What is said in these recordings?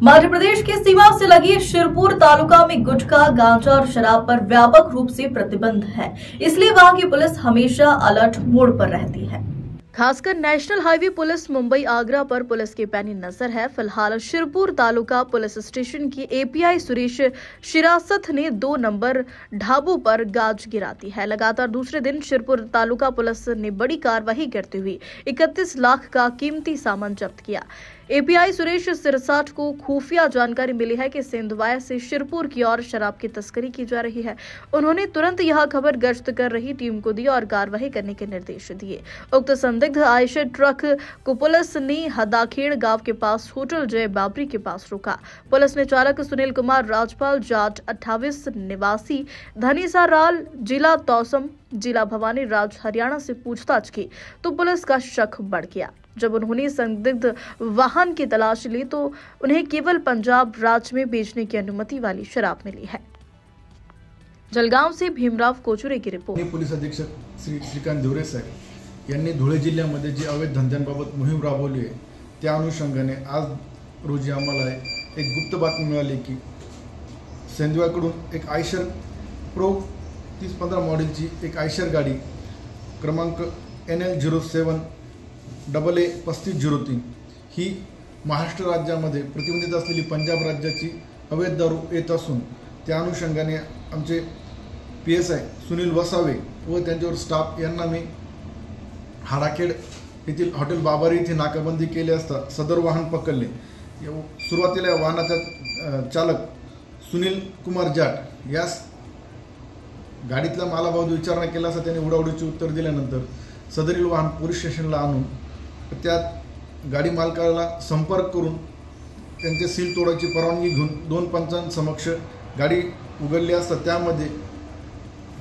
मध्य प्रदेश की सीमा से लगी शिरपुर तालुका में गुटखा, गांजा और शराब पर व्यापक रूप से प्रतिबंध है, इसलिए वहां की पुलिस हमेशा अलर्ट मोड पर रहती है। खासकर national highway police Mumbai Agra पर पुलिस की पैनी नजर है। फिलहाल शिरपुर तालुका पुलिस स्टेशन की एपीआई सुरेश शिरासत ने 2 नंबर ढाबों पर गाज गिरा दी है। लगातार दूसरे दिन शिरपुर तालुका पुलिस ने बड़ी कार्रवाई करते हुए 31 लाख का कीमती सामान जब्त किया। एपीआई सुरेश सिरसाट को खुफिया जानकारी मिली है कि सिंधवाया से शिरपुर की ओर शराब की तस्करी की जा रही है। उन्होंने तुरंत यह खबर गश्त कर रही टीम को दी और कार्रवाई करने के निर्देश दिए। उक्त संदिग्ध आयशर ट्रक को पुलिस ने हदाखेड़ गांव के पास होटल जय बाबरी के पास रोका। पुलिस ने चालक सुनील कुमार राजपाल जाट 28 निवासी धनीसाराल जिला तौसम जिला भवानी राज हरियाणा से पूछताछ की तो पुलिस का शक बढ़ गया। जब उन्होंने संदिग्ध वाहन की तलाश ली तो उन्हें केवल पंजाब राज्य में बेचने की अनुमति वाली शराब मिली है। जलगांव से भीमराव कोचुरे की रिपोर्ट। पोलीस अधीक्षक श्री श्रीकांत दिवरे साहेब यांनी धुळे जिल्ह्यामध्ये जी अवैध धंद्यांबाबत मोहीम राबवली आहे त्या अनुषंगाने आज रोजी आम्हाला एक गुप्त बातमी मिळाली की सेंधवाकडून एक आयशर प्रो 3015 मॉडेलची एक आयशर गाडी क्रमांक NL07 AA 3503 ही महाराष्ट्र राज्यामध्ये प्रतिबंधित असलेली पंजाब राज्याची अवैध दारू येत असून त्या अनुषंगाने आमचे PSI सुनील वसावे व त्यांच्यावर स्टाफ यांना मी हाडाखेड येथील हॉटेल बाबारी येथे नाकाबंदी केली असता सदर वाहन पकडले। सुरुवातीला या वाहनाचा चालक सुनील कुमार जाट यास गाडीतला मालाबाबत विचारणा केला असता त्यांनी उडाउडीचे उत्तर दिल्यानंतर सदरील वाहन पोलीस स्टेशनला आणून त्यात गाडी मालकाला संपर्क करून त्यांचे सील तोडायची परवानगी घेऊन 2 पंचांसमक्ष गाडी उघडली असता त्यामध्ये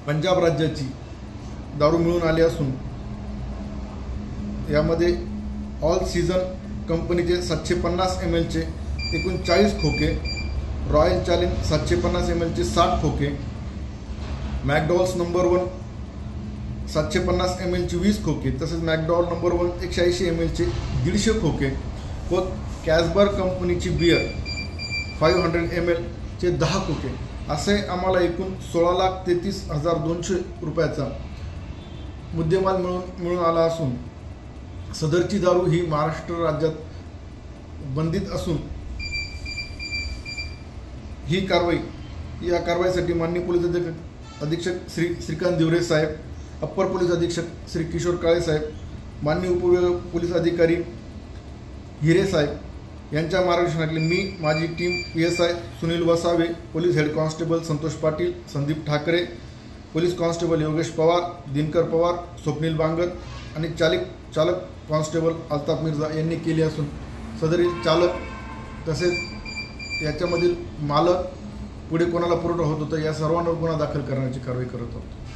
पंजाब राज्याची दारू मिळून आली असून यामध्ये ऑल सीझन कंपनीचे 750 ml चे एकूण 40 खोके, रॉयल चॅलेंज 750 ml चे 60 खोके, मॅकडॉल्स नंबर 1 750 ml चे 20 खोके, तसेच मॅकडॉल नंबर 1 180 ml चे 150 खोके व कॅसबर्ग कंपनीची बियर 500 ml चे 10 खोके असे आम्हाला एकूण 16,33,200 रुपयाचा मुद्देमाल मिळून आला असून सदरची दारू ही महाराष्ट्र राज्यात बंदित असून ही कारवाई या कारवाईसाठी माननीय पोलीस अधीक्षक श्री श्रीकांत दिवरे साहेब, अप्पर पोलीस अधीक्षक श्री किशोर काळे साहेब, माननीय उपविभाग पोलीस अधिकारी हिरे साहेब यांच्या मार्गदर्शनाखाली मी माझी team PSI Sunil Vasave, police head constable Santosh Patil, Sandeep Thackeray, police constable Yogesh Pawar, Dinkar Pawar, Swapnil Bangat आणि चालक कॉन्स्टेबल अल्ताफ मिर्झा यांनी केली असून सदरील चालक तसेच याच्यामधील मालक पुढे कोणाला पुरवठा होत होता या सर्वांवर गुन्हा दाखल करण्याची कारवाई करत आहोत।